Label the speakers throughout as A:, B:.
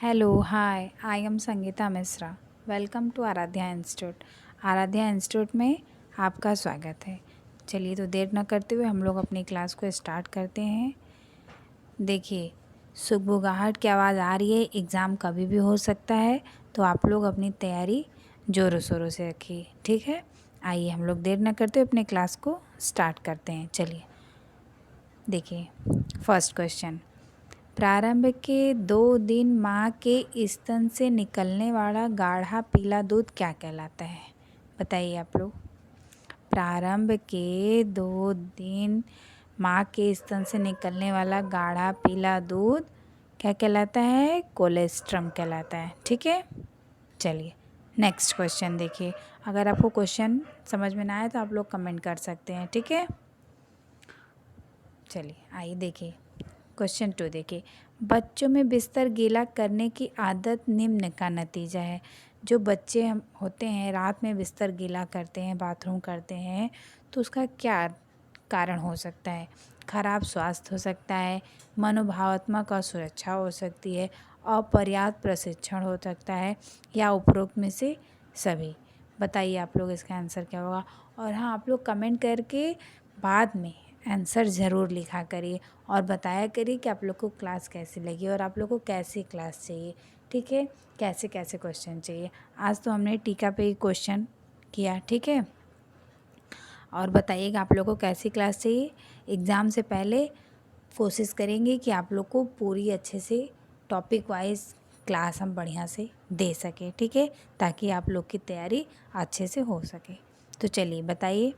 A: Hello, hi, I am Sangeeta Mishra. Welcome to Aradhya institute. Aradhya institute में आपका स्वागत है। चलिए तो देर न करते हुए हम लोग अपनी क्लास को स्टार्ट करते हैं। देखिए, सुगबुगाहट की आवाज़ आ रही है, एग्ज़ाम कभी भी हो सकता है, तो आप लोग अपनी तैयारी ज़ोरों शोरों से रखिए, ठीक है। आइए हम लोग देर न करते हुए अपनी क्लास को स्टार्ट करते हैं। चलिए देखिए, फर्स्ट क्वेश्चन, प्रारंभ के 2 दिन माँ के स्तन से निकलने वाला गाढ़ा पीला दूध क्या कहलाता है? बताइए आप लोग। प्रारंभ के 2 दिन माँ के स्तन से निकलने वाला गाढ़ा पीला दूध क्या कहलाता है? कोलेस्ट्रम कहलाता है, ठीक है। चलिए नेक्स्ट क्वेश्चन देखिए। अगर आपको क्वेश्चन समझ में ना आए तो आप लोग कमेंट कर सकते हैं, ठीक है। चलिए आइए देखिए क्वेश्चन 2 देखिए। बच्चों में बिस्तर गीला करने की आदत निम्न का नतीजा है। जो बच्चे हम होते हैं रात में बिस्तर गीला करते हैं, बाथरूम करते हैं, तो उसका क्या कारण हो सकता है? खराब स्वास्थ्य हो सकता है, मनोभावात्मक असुरक्षा हो सकती है, अपर्याप्त प्रशिक्षण हो सकता है, या उपरोक्त में से सभी। बताइए आप लोग इसका आंसर क्या होगा। और हाँ, आप लोग कमेंट करके बाद में आंसर ज़रूर लिखा करिए और बताया करिए कि आप लोग को क्लास कैसी लगी और आप लोग को कैसी क्लास चाहिए, ठीक है। कैसे कैसे क्वेश्चन चाहिए। आज तो हमने टीका पे ही क्वेश्चन किया, ठीक है। और बताइएगा आप लोग को कैसी क्लास चाहिए। एग्ज़ाम से पहले कोशिश करेंगे कि आप लोग को पूरी अच्छे से टॉपिक वाइज क्लास हम बढ़िया से दे सकें, ठीक है, ताकि आप लोग की तैयारी अच्छे से हो सके। तो चलिए बताइए,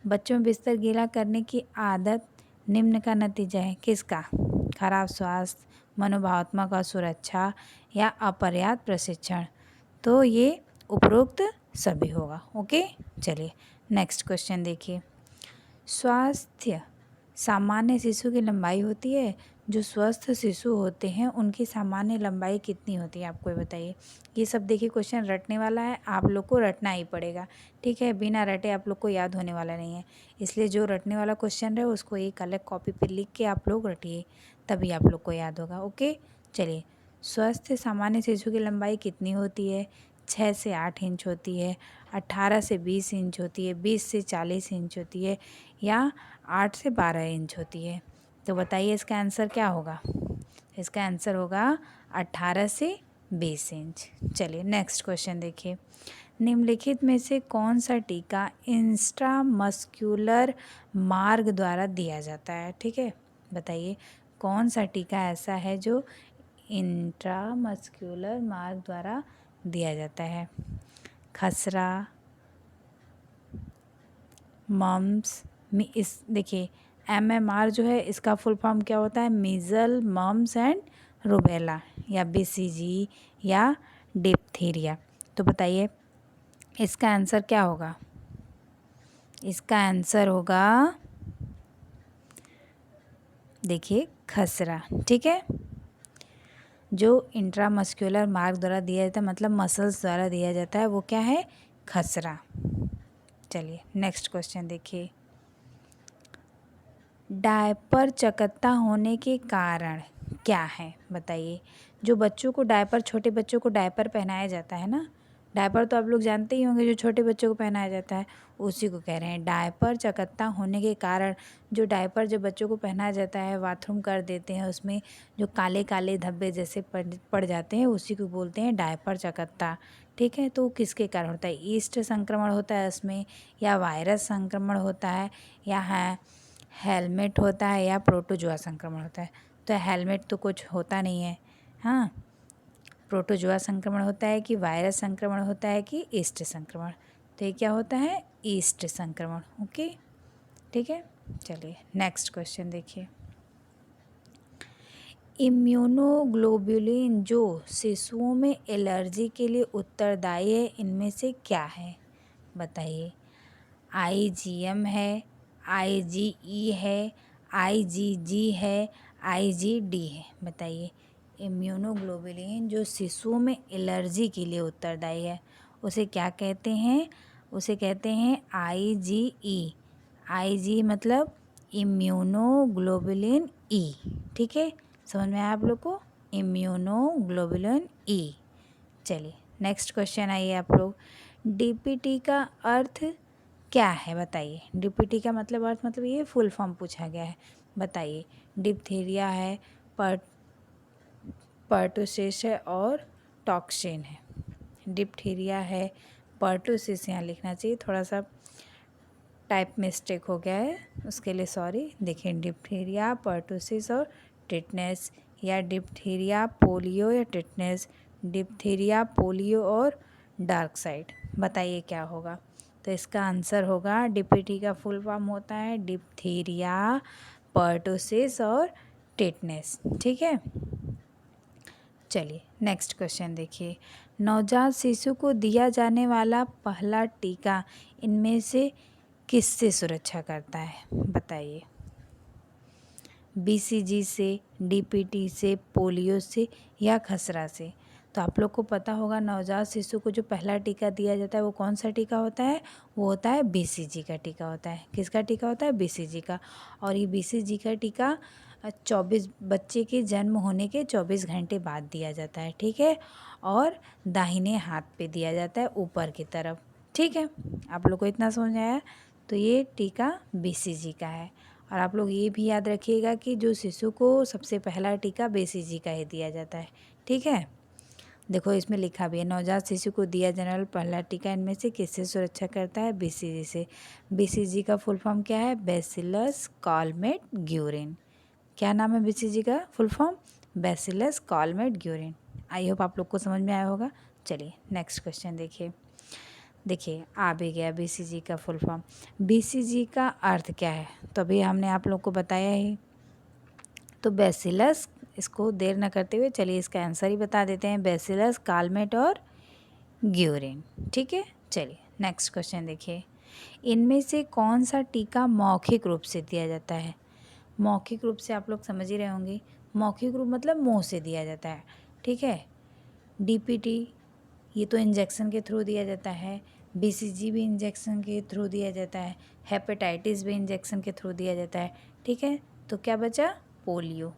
A: बच्चों में बिस्तर गीला करने की आदत निम्न का नतीजा है किसका? खराब स्वास्थ्य, मनोभावात्मक असुरक्षा, या अपर्याप्त प्रशिक्षण। तो ये उपरोक्त सभी होगा, ओके। चलिए नेक्स्ट क्वेश्चन देखिए। स्वास्थ्य सामान्य शिशु की लंबाई होती है। जो स्वस्थ शिशु होते हैं उनकी सामान्य लंबाई कितनी होती है, आपको ये बताइए। ये सब देखिए क्वेश्चन रटने वाला है, आप लोग को रटना ही पड़ेगा, ठीक है। बिना रटे आप लोग को याद होने वाला नहीं है, इसलिए जो रटने वाला क्वेश्चन है उसको एक अलग कॉपी पे लिख के आप लोग रटिए, तभी आप लोग को याद होगा, ओके। चलिए, स्वस्थ सामान्य शिशु की लंबाई कितनी होती है? 6 से 8 इंच होती है, 18 से 20 इंच होती है, 20 से 40 इंच होती है, या 8 से 12 इंच होती है। तो बताइए इसका आंसर क्या होगा। इसका आंसर होगा 18 से 20 इंच। चलिए नेक्स्ट क्वेश्चन देखिए। निम्नलिखित में से कौन सा टीका इंट्रामस्क्यूलर मार्ग द्वारा दिया जाता है, ठीक है। बताइए कौन सा टीका ऐसा है जो इंट्रामस्क्यूलर मार्ग द्वारा दिया जाता है? खसरा, मम्स, इस देखिए MMR जो है इसका फुल फॉर्म क्या होता है? मीज़ल, मम्स एंड रूबेला, या BCG, या डिप्थीरिया। तो बताइए इसका आंसर क्या होगा। इसका आंसर होगा देखिए खसरा, ठीक है। जो इंट्रामस्क्यूलर मार्ग द्वारा दिया जाता है, मतलब मसल्स द्वारा दिया जाता है, वो क्या है? खसरा। चलिए नेक्स्ट क्वेश्चन देखिए। डायपर चकत्ता होने के कारण क्या है, बताइए। जो बच्चों को डायपर, छोटे बच्चों को डायपर पहनाया जाता है ना, डायपर तो आप लोग जानते ही होंगे, जो छोटे बच्चों को पहनाया जाता है, उसी को कह रहे हैं डायपर चकत्ता होने के कारण। जो डायपर जब बच्चों को पहनाया जाता है, बाथरूम कर देते हैं, उसमें जो काले काले धब्बे जैसे पड़ जाते हैं, उसी को बोलते हैं डायपर चकत्ता, ठीक है। तो किसके कारण होता है? ईस्ट संक्रमण होता है उसमें, या वायरस संक्रमण होता है, या है हेलमेट होता है, या प्रोटोजोआ संक्रमण होता है। तो हेलमेट तो कुछ होता नहीं है, हाँ। प्रोटोजोआ संक्रमण होता है, कि वायरस संक्रमण होता है, कि ईस्ट संक्रमण। तो ये क्या होता है? ईस्ट संक्रमण, ओके, ठीक है। चलिए नेक्स्ट क्वेश्चन देखिए। इम्यूनोग्लोबुलिन जो शिशुओं में एलर्जी के लिए उत्तरदायी है, इनमें से क्या है, बताइए। IgM है, IgE है, IgG है, IgD है। बताइए इम्यूनोग्लोबुलिन जो शिशुओं में एलर्जी के लिए उत्तरदायी है, उसे क्या कहते हैं? उसे कहते हैं IgE। IG मतलब इम्यूनोग्लोबुलिन E, ठीक है। समझ में आया आप लोग को? Immunoglobulin E. चलिए नेक्स्ट क्वेश्चन आइए आप लोग। डीपीटी का अर्थ क्या है बताइए। डीपीटी का मतलब ये फुल फॉर्म पूछा गया है, बताइए। डिप्थीरिया है, पर्टुसिस है और टॉक्सिन है। डिप्थीरिया है, पर्टुसिस यहाँ लिखना चाहिए, थोड़ा सा टाइप मिस्टेक हो गया है, उसके लिए सॉरी। देखिए डिप्थीरिया, पर्टुसिस और टिटनेस, या डिप्थीरिया, पोलियो या टिटनेस, डिप्थीरिया, पोलियो और डार्क साइड। बताइए क्या होगा। तो इसका आंसर होगा, डीपीटी का फुल फॉर्म होता है डिप्थीरिया, पर्टुसिस और टिटनेस। ठीक है, चलिए नेक्स्ट क्वेश्चन देखिए। नवजात शिशु को दिया जाने वाला पहला टीका इनमें से किससे सुरक्षा करता है बताइए। बीसीजी से, डीपीटी से, पोलियो से या खसरा से। तो आप लोग को पता होगा नवजात शिशु को जो पहला टीका दिया जाता है वो कौन सा टीका होता है, वो होता है बीसीजी का टीका होता है। किसका टीका होता है, बीसीजी का। और ये बीसीजी का टीका 24 बच्चे के जन्म होने के 24 घंटे बाद दिया जाता है। ठीक है, और दाहिने हाथ पे दिया जाता है ऊपर की तरफ। ठीक है, आप लोग को इतना समझ आया। तो ये टीका बीसीजी का है। और आप लोग ये भी याद रखिएगा कि जो शिशु को सबसे पहला टीका बीसीजी का ही दिया जाता है। ठीक है, देखो इसमें लिखा भी है, नवजात शिशु को दिया जाने वाला पहला टीका इनमें से किससे सुरक्षा करता है, बीसीजी से। बीसीजी का फुल फॉर्म क्या है, बैसिलस कॉलमेट ग्यूरिन। क्या नाम है बीसीजी का full form, bacillus Calmette Guerin. I hope आप लोग को समझ में आया होगा। चलिए नेक्स्ट क्वेश्चन देखिए आ भी गया बीसीजी का फुल फॉर्म। बीसीजी का अर्थ क्या है, तो अभी हमने आप लोग को बताया ही। तो बैसिलस, इसको देर न करते हुए चलिए इसका आंसर ही बता देते हैं, बैसिलस कॉलमेट और ग्यूरिन। ठीक है, चलिए नेक्स्ट क्वेश्चन देखिए। इनमें से कौन सा टीका मौखिक रूप से दिया जाता है। मौखिक रूप से आप लोग समझ ही रहे होंगे, मौखिक रूप मतलब मुंह से दिया जाता है। ठीक है, डीपीटी ये तो इंजेक्शन के थ्रू दिया जाता है, बीसीजी भी इंजेक्शन के थ्रू दिया जाता है, हेपेटाइटिस भी इंजेक्शन के थ्रू दिया जाता है। ठीक है, तो क्या बचा, पोलियो।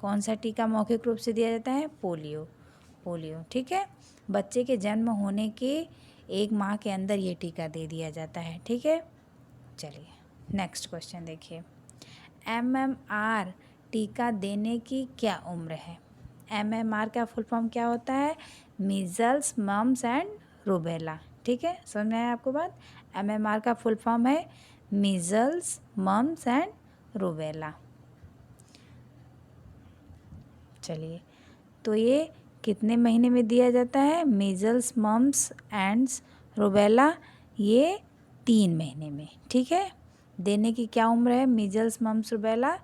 A: कौन सा टीका मौखिक रूप से दिया जाता है, पोलियो। ठीक है, बच्चे के जन्म होने के 1 माह के अंदर ये टीका दे दिया जाता है। ठीक है, चलिए नेक्स्ट क्वेश्चन देखिए। MMR टीका देने की क्या उम्र है। MMR का फुल फॉर्म क्या होता है, मीजल्स, मम्स एंड रूबेला। ठीक है, समझ में आया आपको बात। MMR का फुल फॉर्म है मीजल्स, मम्स एंड रूबेला। चलिए, तो ये कितने महीने में दिया जाता है, मीजल्स, मम्स एंड रूबेला, ये 3 महीने में। ठीक है, देने की क्या उम्र है, मीजल्स, मम्स, रूबेला,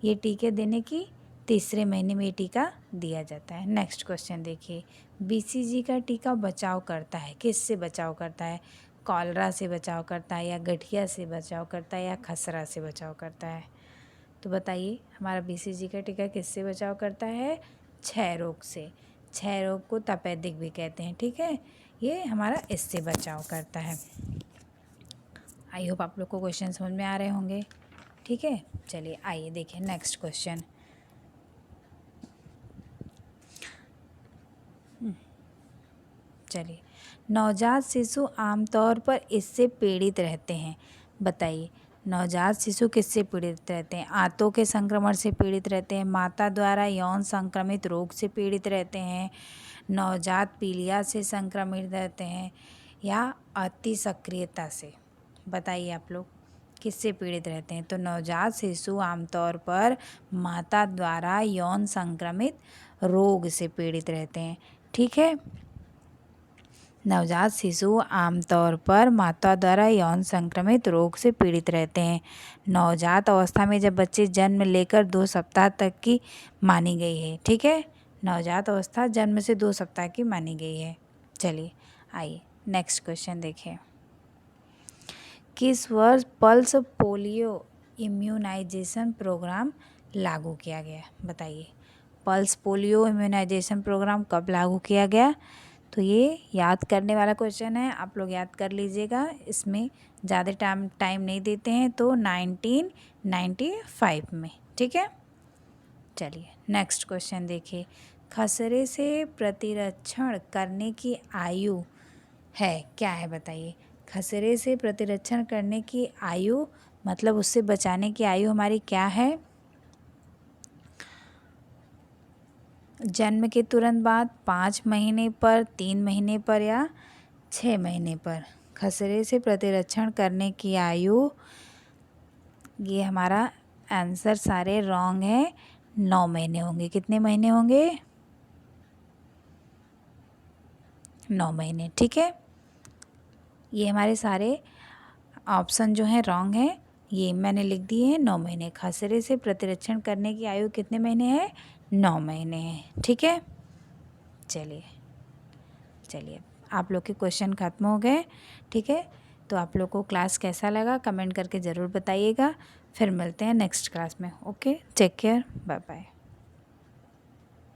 A: ये टीके देने की 3रे महीने में ये टीका दिया जाता है। नेक्स्ट क्वेश्चन देखिए। बीसीजी का टीका बचाव करता है, किससे बचाव करता है, कॉलरा से बचाव करता है, या गठिया से बचाव करता है, या खसरा से बचाव करता है। तो बताइए हमारा बीसीजी का टीका किससे बचाव करता है, क्षय रोग से। क्षय रोग को तपेदिक भी कहते हैं। ठीक है, ये हमारा इससे बचाव करता है। आई होप आप लोग को क्वेश्चन समझ में आ रहे होंगे। ठीक है, चलिए आइए देखें नेक्स्ट क्वेश्चन। चलिए, नवजात शिशु आमतौर पर इससे पीड़ित रहते हैं। बताइए नवजात शिशु किससे पीड़ित रहते हैं, आंतों के संक्रमण से पीड़ित रहते हैं, माता द्वारा यौन संक्रमित रोग से पीड़ित रहते हैं, नवजात पीलिया से संक्रमित रहते हैं, या अति सक्रियता से। बताइए आप लोग किससे पीड़ित रहते हैं। तो नवजात शिशु आमतौर पर माता द्वारा यौन संक्रमित रोग से पीड़ित रहते हैं। ठीक है, नवजात शिशु आमतौर पर माता द्वारा यौन संक्रमित रोग से पीड़ित रहते हैं। नवजात अवस्था में जब बच्चे जन्म लेकर 2 सप्ताह तक की मानी गई है। ठीक है, नवजात अवस्था जन्म से 2 सप्ताह की मानी गई है। चलिए आइए नेक्स्ट क्वेश्चन देखें। किस वर्ष पल्स पोलियो इम्यूनाइजेशन प्रोग्राम लागू किया गया, बताइए। पल्स पोलियो इम्यूनाइजेशन प्रोग्राम कब लागू किया गया। तो ये याद करने वाला क्वेश्चन है, आप लोग याद कर लीजिएगा, इसमें ज़्यादा टाइम नहीं देते हैं। तो 1995 में। ठीक है, चलिए नेक्स्ट क्वेश्चन देखिए, खसरे से प्रतिरक्षण करने की आयु है क्या है बताइए। खसरे से प्रतिरक्षण करने की आयु मतलब उससे बचाने की आयु हमारी क्या है। जन्म के तुरंत बाद, 5 महीने पर, 3 महीने पर या 6 महीने पर। खसरे से प्रतिरक्षण करने की आयु, ये हमारा आंसर सारे रॉन्ग है। 9 महीने होंगे। कितने महीने होंगे? 9 महीने। ठीक है, ये हमारे सारे ऑप्शन जो हैं रॉन्ग है। ये मैंने लिख दिए हैं 9 महीने। खसरे से प्रतिरक्षण करने की आयु कितने महीने है? 9 महीने है। ठीक है, चलिए चलिए आप लोग के क्वेश्चन ख़त्म हो गए। ठीक है, तो आप लोग को क्लास कैसा लगा कमेंट करके ज़रूर बताइएगा। फिर मिलते हैं नेक्स्ट क्लास में। Okay, take care, bye bye.